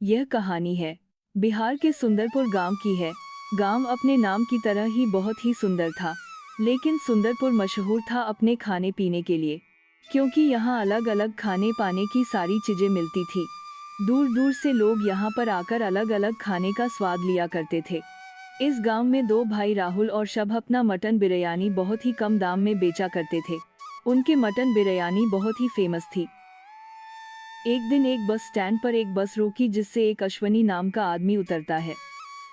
यह कहानी है बिहार के सुंदरपुर गांव की है। गांव अपने नाम की तरह ही बहुत ही सुंदर था, लेकिन सुंदरपुर मशहूर था अपने खाने पीने के लिए, क्योंकि यहाँ अलग अलग खाने पाने की सारी चीजें मिलती थी। दूर दूर से लोग यहाँ पर आकर अलग अलग खाने का स्वाद लिया करते थे। इस गांव में दो भाई राहुल और शब अपना मटन बिरयानी बहुत ही कम दाम में बेचा करते थे। उनके मटन बिरयानी बहुत ही फेमस थी। एक दिन एक बस स्टैंड पर एक बस रुकी, जिससे एक अश्वनी नाम का आदमी उतरता है।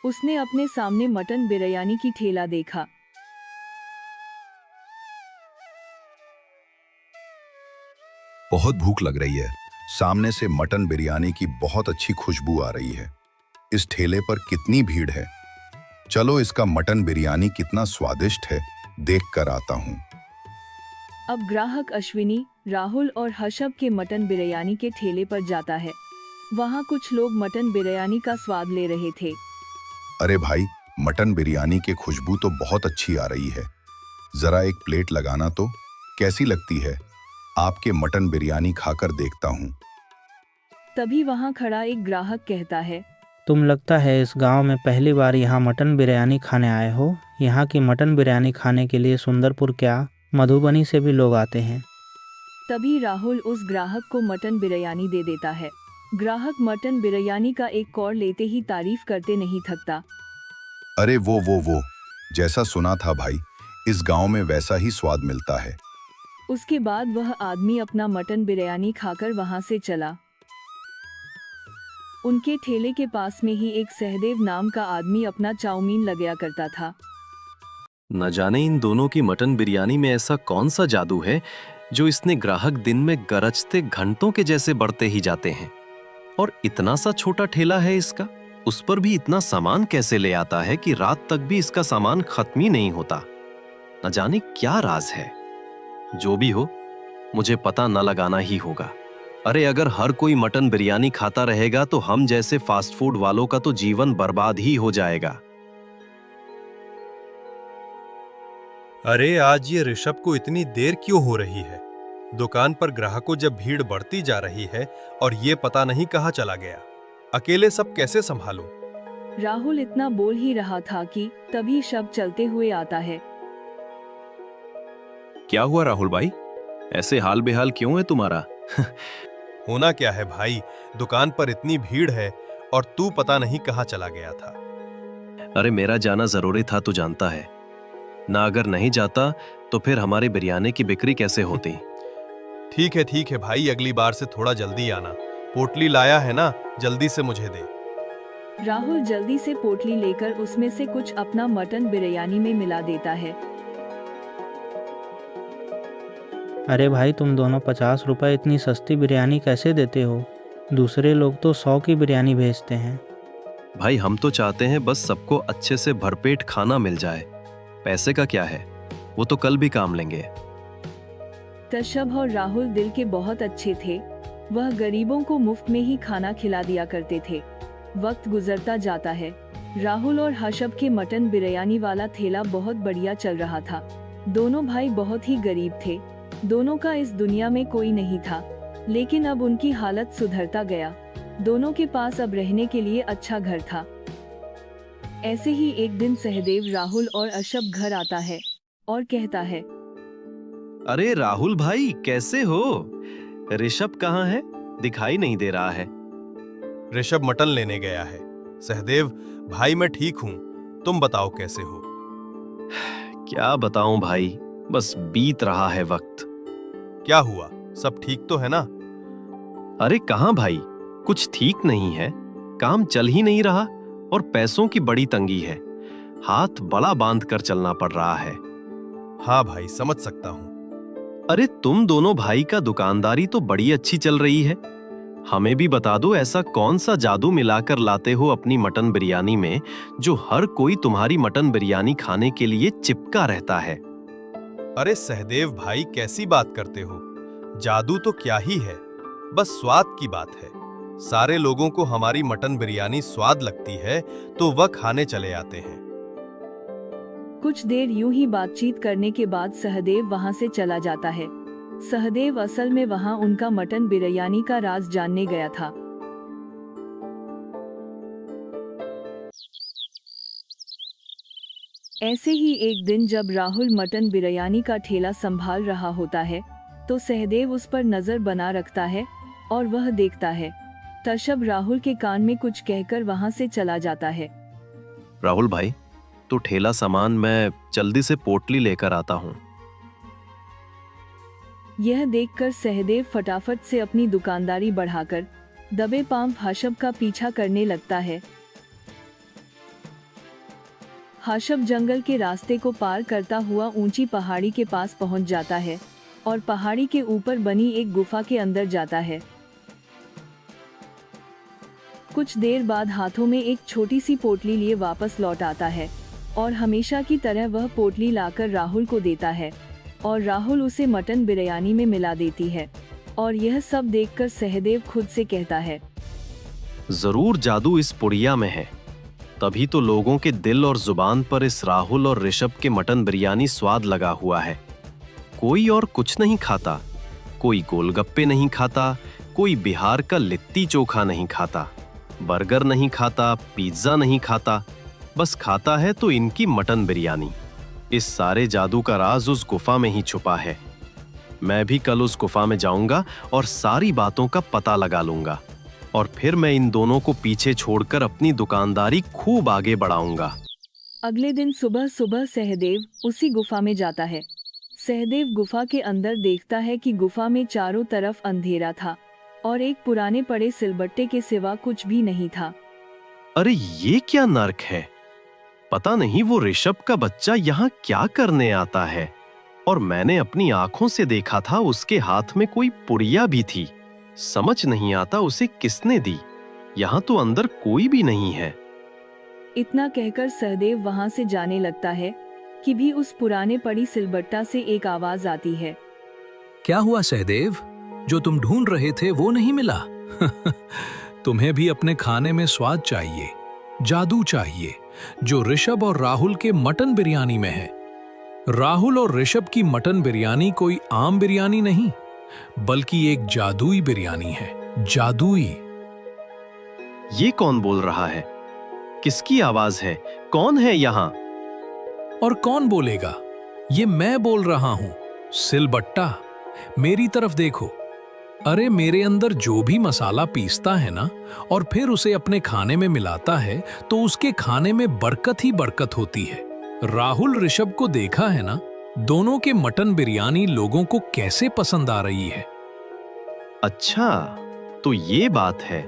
उसने अपने सामने मटन बिरयानी की ठेला देखा। बहुत भूख लग रही है। सामने से मटन बिरयानी की बहुत अच्छी खुशबू आ रही है। इस ठेले पर कितनी भीड़ है। चलो इसका मटन बिरयानी कितना स्वादिष्ट है देख कर आता हूँ। अब ग्राहक अश्विनी, राहुल और हर्षब के मटन बिरयानी के ठेले पर जाता है। वहाँ कुछ लोग मटन बिरयानी का स्वाद ले रहे थे। अरे भाई, मटन बिरयानी की खुशबू तो बहुत अच्छी आ रही है। जरा एक प्लेट लगाना तो। कैसी लगती है? आपके मटन बिरयानी खाकर देखता हूँ। तभी वहाँ खड़ा एक ग्राहक कहता है, तुम लगता है इस गांव में पहली बार यहाँ मटन बिरयानी खाने आए हो। यहाँ की मटन बिरयानी खाने के लिए सुंदरपुर क्या मधुबनी से भी लोग आते हैं। तभी राहुल उस ग्राहक को मटन बिरयानी दे देता है। ग्राहक मटन बिरयानी का एक कौर लेते ही तारीफ करते नहीं थकता। अरे वो जैसा सुना था भाई, इस गांव में वैसा ही स्वाद मिलता है। उसके बाद वह आदमी अपना मटन बिरयानी खाकर वहां से चला। उनके ठेले के पास में ही एक सहदेव नाम का आदमी अपना चाउमीन लगाया करता था। न जाने इन दोनों की मटन बिरयानी में ऐसा कौन सा जादू है जो इसने ग्राहक दिन में गरजते घंटों के जैसे बढ़ते ही जाते हैं। और इतना सा छोटा ठेला है इसका, उस पर भी इतना सामान कैसे ले आता है कि रात तक भी इसका सामान खत्म ही नहीं होता। न जाने क्या राज है। जो भी हो, मुझे पता न लगाना ही होगा। अरे अगर हर कोई मटन बिरयानी खाता रहेगा तो हम जैसे फास्ट फूड वालों का तो जीवन बर्बाद ही हो जाएगा। अरे आज ये ऋषभ को इतनी देर क्यों हो रही है? दुकान पर ग्राहकों जब भीड़ बढ़ती जा रही है और ये पता नहीं कहाँ चला गया। अकेले सब कैसे संभालूं? राहुल इतना बोल ही रहा था कि तभी शब चलते हुए आता है। क्या हुआ राहुल भाई, ऐसे हाल बेहाल क्यों है तुम्हारा? होना क्या है भाई, दुकान पर इतनी भीड़ है और तू पता नहीं कहाँ चला गया था। अरे मेरा जाना जरूरी था, तू जानता है ना। अगर नहीं जाता तो फिर हमारे बिरयानी की बिक्री कैसे होती। ठीक है भाई, अगली बार से थोड़ा जल्दी आना। पोटली लाया है ना, जल्दी से मुझे दे। राहुल जल्दी से पोटली लेकर उसमें से कुछ अपना मटन बिरयानी में मिला देता है। अरे भाई, तुम दोनों 50 रुपए इतनी सस्ती बिरयानी कैसे देते हो? दूसरे लोग तो 100 की बिरयानी भेजते हैं। भाई हम तो चाहते हैं बस सबको अच्छे से भरपेट खाना मिल जाए। पैसे का क्या है, वो तो कल भी काम लेंगे। कश्यप और राहुल दिल के बहुत अच्छे थे। वह गरीबों को मुफ्त में ही खाना खिला दिया करते थे। वक्त गुजरता जाता है। राहुल और हर्षब के मटन बिरयानी वाला ठेला बहुत बढ़िया चल रहा था। दोनों भाई बहुत ही गरीब थे। दोनों का इस दुनिया में कोई नहीं था, लेकिन अब उनकी हालत सुधरता गया। दोनों के पास अब रहने के लिए अच्छा घर था। ऐसे ही एक दिन सहदेव, राहुल और अशब घर आता है और कहता है, अरे राहुल भाई कैसे हो? ऋषभ कहाँ है? दिखाई नहीं दे रहा है। ऋषभ मटन लेने गया है। सहदेव भाई मैं ठीक हूँ, तुम बताओ कैसे हो? क्या बताऊं भाई, बस बीत रहा है वक्त। क्या हुआ, सब ठीक तो है ना? अरे कहाँ भाई, कुछ ठीक नहीं है। काम चल ही नहीं रहा और पैसों की बड़ी तंगी है। हाथ बड़ा बांध कर चलना पड़ रहा है। हाँ भाई, समझ सकता हूँ। अरे तुम दोनों भाई का दुकानदारी तो बड़ी अच्छी चल रही है। हमें भी बता दो, ऐसा कौन सा जादू मिलाकर लाते हो अपनी मटन बिरयानी में जो हर कोई तुम्हारी मटन बिरयानी खाने के लिए चिपका रहता है। अरे सहदेव भाई, कैसी बात करते हो? जादू तो क्या ही है, बस स्वाद की बात है। सारे लोगों को हमारी मटन बिरयानी स्वाद लगती है तो वह खाने चले आते हैं। कुछ देर यूं ही बातचीत करने के बाद सहदेव वहां से चला जाता है। सहदेव असल में वहां उनका मटन बिरयानी का राज जानने गया था। ऐसे ही एक दिन जब राहुल मटन बिरयानी का ठेला संभाल रहा होता है तो सहदेव उस पर नजर बना रखता है और वह देखता है। तशब राहुल के कान में कुछ कहकर वहां से चला जाता है। राहुल भाई, तो ठेला सामान मैं जल्दी से पोटली लेकर आता हूँ। यह देखकर सहदेव फटाफट से अपनी दुकानदारी बढ़ाकर दबे पांव हाशब का पीछा करने लगता है। हाशब जंगल के रास्ते को पार करता हुआ ऊंची पहाड़ी के पास पहुंच जाता है और पहाड़ी के ऊपर बनी एक गुफा के अंदर जाता है। कुछ देर बाद हाथों में एक छोटी सी पोटली लिए वापस लौट आता है और हमेशा की तरह वह पोटली लाकर राहुल को देता है और राहुल उसे मटन बिरयानी में मिला देती है। और यह सब देखकर सहदेव खुद से कहता है, जरूर जादू इस पुड़िया में है, तभी तो लोगों के दिल और जुबान पर इस राहुल और ऋषभ के मटन बिरयानी स्वाद लगा हुआ है। कोई और कुछ नहीं खाता, कोई गोलगप्पे नहीं खाता, कोई बिहार का लिट्टी चोखा नहीं खाता, बर्गर नहीं खाता, पिज्जा नहीं खाता, बस खाता है तो इनकी मटन बिरयानी। इस सारे जादू का राज उस गुफा में ही छुपा है। मैं भी कल उस गुफा में जाऊंगा और सारी बातों का पता लगा लूंगा और फिर मैं इन दोनों को पीछे छोड़कर अपनी दुकानदारी खूब आगे बढ़ाऊंगा। अगले दिन सुबह सुबह सहदेव उसी गुफा में जाता है। सहदेव गुफा के अंदर देखता है कि गुफा में चारों तरफ अंधेरा था और एक पुराने पड़े सिलबट्टे के सिवा कुछ भी नहीं था। अरे ये क्या नर्क है? पता नहीं वो ऋषभ का बच्चा यहाँ क्या करने आता है। और मैंने अपनी आंखों से देखा था उसके हाथ में कोई पुड़िया भी थी। समझ नहीं आता उसे किसने दी। यहाँ तो अंदर कोई भी नहीं है। इतना कहकर सहदेव वहां से जाने लगता है कि भी उस पुराने पड़ी सिलबट्टा से एक आवाज आती है। क्या हुआ सहदेव? जो तुम ढूंढ रहे थे वो नहीं मिला? तुम्हें भी अपने खाने में स्वाद चाहिए, जादू चाहिए, जो ऋषभ और राहुल के मटन बिरयानी में है। राहुल और ऋषभ की मटन बिरयानी कोई आम बिरयानी नहीं, बल्कि एक जादुई बिरयानी है। जादुई। ये कौन बोल रहा है? किसकी आवाज है? कौन है यहाँ? और कौन बोलेगा? ये मैं बोल रहा हूं, सिलबट्टा। मेरी तरफ देखो। अरे मेरे अंदर जो भी मसाला पीसता है ना और फिर उसे अपने खाने में मिलाता है तो उसके खाने में बरकत ही बरकत होती है। राहुल ऋषभ को देखा है ना, दोनों के मटन बिरयानी लोगों को कैसे पसंद आ रही है। अच्छा, तो ये बात है।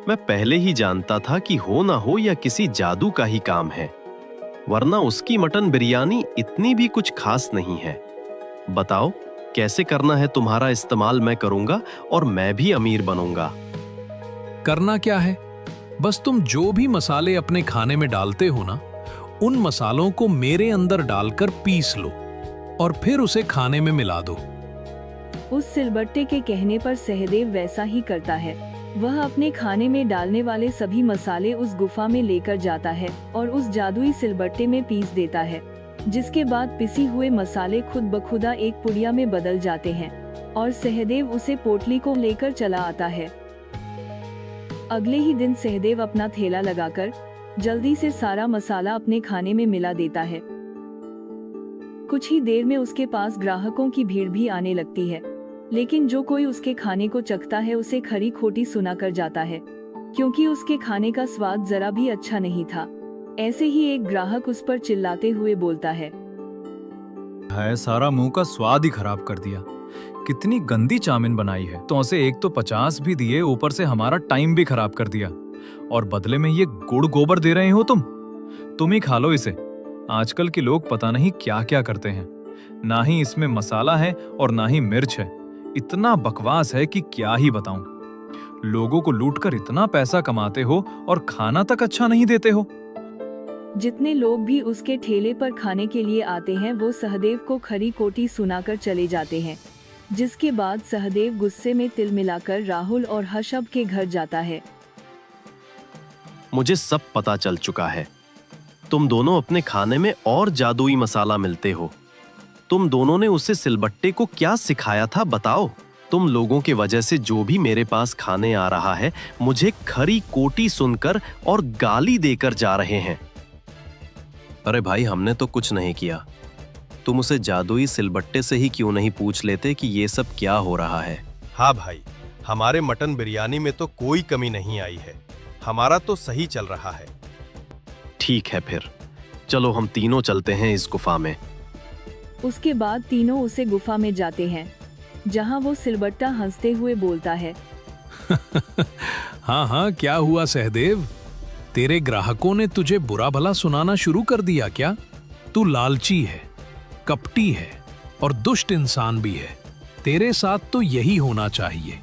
मैं पहले ही जानता था कि हो ना हो या किसी जादू का ही काम है, वरना उसकी मटन बिरयानी इतनी भी कुछ खास नहीं है। बताओ कैसे करना है तुम्हारा इस्तेमाल मैं करूंगा और मैं भी अमीर बनूंगा। करना क्या है? बस तुम जो भी मसाले अपने खाने में डालते हो ना, उन मसालों को मेरे अंदर डालकर पीस लो और फिर उसे खाने में मिला दो। उस सिलबट्टे के कहने पर सहदेव वैसा ही करता है। वह अपने खाने में डालने वाले सभी मसाले उस गुफा में लेकर जाता है और उस जादुई सिलबट्टे में पीस देता है, जिसके बाद पिसी हुए मसाले खुद बखुदा एक पुड़िया में बदल जाते हैं और सहदेव उसे पोटली को लेकर चला आता है। अगले ही दिन सहदेव अपना ठेला लगाकर जल्दी से सारा मसाला अपने खाने में मिला देता है। कुछ ही देर में उसके पास ग्राहकों की भीड़ भी आने लगती है, लेकिन जो कोई उसके खाने को चखता है उसे खरी खोटी सुनाकर जाता है, क्योंकि उसके खाने का स्वाद जरा भी अच्छा नहीं था। ऐसे ही एक ग्राहक उस पर चिल्लाते हुए बोलता है सारा मुंह का स्वाद ही खराब कर दिया। कितनी गंदी चाउमीन बनाई है। तो उसे एक तो 50 भी दिए, ऊपर से हमारा टाइम भी खराब कर दिया और बदले में ये गुड़ गोबर दे रहे हो तुम ही खा लो इसे। आजकल के लोग पता नहीं क्या क्या करते हैं। ना ही इसमें मसाला है और ना ही मिर्च है। इतना बकवास है कि क्या ही बताऊं। लोगों को लूटकर इतना पैसा कमाते हो और खाना तक अच्छा नहीं देते हो। जितने लोग भी उसके ठेले पर खाने के लिए आते हैं वो सहदेव को खरी खोटी सुनाकर चले जाते हैं, जिसके बाद सहदेव गुस्से में तिल मिलाकर राहुल और हर्षभ के घर जाता है। मुझे सब पता चल चुका है। तुम दोनों अपने खाने में और जादुई मसाला मिलते हो। तुम दोनों ने उसे सिलबट्टे को क्या सिखाया था बताओ। तुम लोगों की वजह से जो भी मेरे पास खाने आ रहा है, मुझे खरी कोटी सुनकर और गाली देकर जा रहे हैं। अरे भाई, हमने तो कुछ नहीं किया। तुम उसे जादुई सिलबट्टे से ही क्यों नहीं पूछ लेते कि ये सब क्या हो रहा है? हाँ भाई, हमारे मटन बिरयानी में तो कोई कमी नहीं आई है। हमारा तो सही चल रहा है। ठीक है फिर, चलो हम तीनों चलते हैं इस गुफा में। उसके बाद तीनों उसे गुफा में जाते हैं, जहां वो सिलबट्टा हंसते हुए बोलता है। हाँ हाँ, क्या हुआ सहदेव? तेरे ग्राहकों ने तुझे बुरा भला सुनाना शुरू कर दिया क्या? तू लालची है, कपटी है और दुष्ट इंसान भी है। तेरे साथ तो यही होना चाहिए।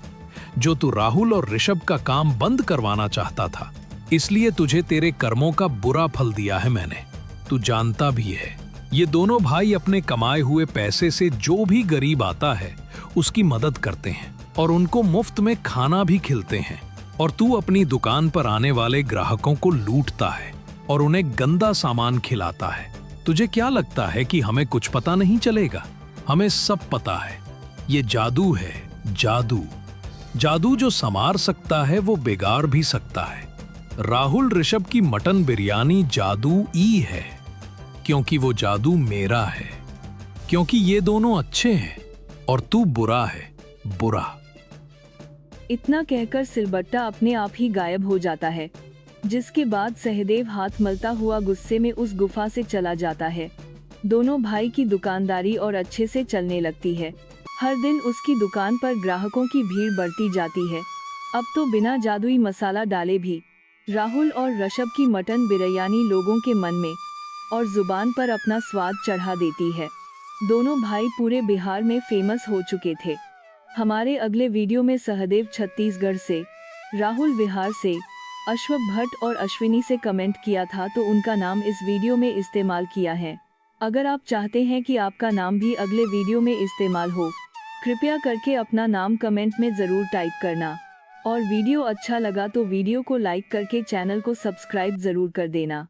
जो तू राहुल और ऋषभ का काम बंद करवाना चाहता था, इसलिए तुझे तेरे कर्मों का बुरा फल दिया है मैंने। तू जानता भी है, ये दोनों भाई अपने कमाए हुए पैसे से जो भी गरीब आता है उसकी मदद करते हैं और उनको मुफ्त में खाना भी खिलते हैं। और तू अपनी दुकान पर आने वाले ग्राहकों को लूटता है और उन्हें गंदा सामान खिलाता है। तुझे क्या लगता है कि हमें कुछ पता नहीं चलेगा? हमें सब पता है। ये जादू है, जादू। जादू जो संवार सकता है वो बिगाड़ भी सकता है। राहुल ऋषभ की मटन बिरयानी जादू ई है, क्योंकि वो जादू मेरा है। क्योंकि ये दोनों अच्छे हैं और तू बुरा है, बुरा। इतना कहकर सिलबट्टा अपने आप ही गायब हो जाता है, जिसके बाद सहदेव हाथ मलता हुआ गुस्से में उस गुफा से चला जाता है। दोनों भाई की दुकानदारी और अच्छे से चलने लगती है। हर दिन उसकी दुकान पर ग्राहकों की भीड़ बढ़ती जाती है। अब तो बिना जादुई मसाला डाले भी राहुल और ऋषभ की मटन बिरयानी लोगों के मन में और जुबान पर अपना स्वाद चढ़ा देती है। दोनों भाई पूरे बिहार में फेमस हो चुके थे। हमारे अगले वीडियो में सहदेव छत्तीसगढ़ से, राहुल बिहार से, अश्वप भट्ट और अश्विनी से कमेंट किया था, तो उनका नाम इस वीडियो में इस्तेमाल किया है। अगर आप चाहते हैं कि आपका नाम भी अगले वीडियो में इस्तेमाल हो, कृपया करके अपना नाम कमेंट में ज़रूर टाइप करना। और वीडियो अच्छा लगा तो वीडियो को लाइक करके चैनल को सब्सक्राइब ज़रूर कर देना।